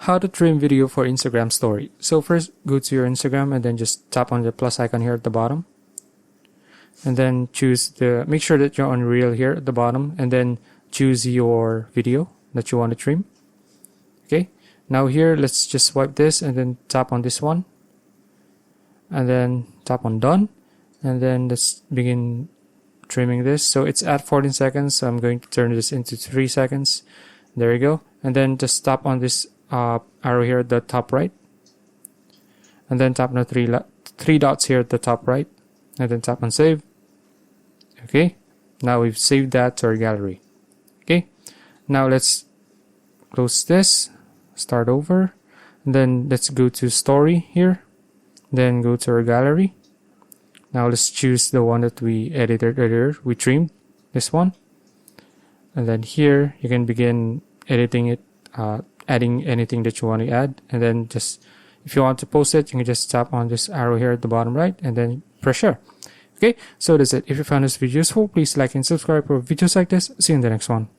how to trim video for Instagram story. So first, go to your Instagram and then just tap on the plus icon here at the bottom. And then make sure that you're on reel here at the bottom, and then choose your video that you want to trim. Okay, now here let's just swipe this and then tap on this one, and then tap on done, and then let's begin trimming this. So it's at 14 seconds, so I'm going to turn this into 3 seconds. There you go. And then just tap on this arrow here at the top right, and then tap on the three dots here at the top right, and then tap on save. Okay, now we've saved that to our gallery. Okay, now let's close this, start over, and then let's go to story here, then go to our gallery. Now let's choose the one that we edited earlier, we trimmed this one, and then here you can begin editing it, adding anything that you want to add, and then just if you want to post it, you can just tap on this arrow here at the bottom right and then press share. Okay, so that's it. If you found this video useful, please like and subscribe for videos like this. See you in the next one.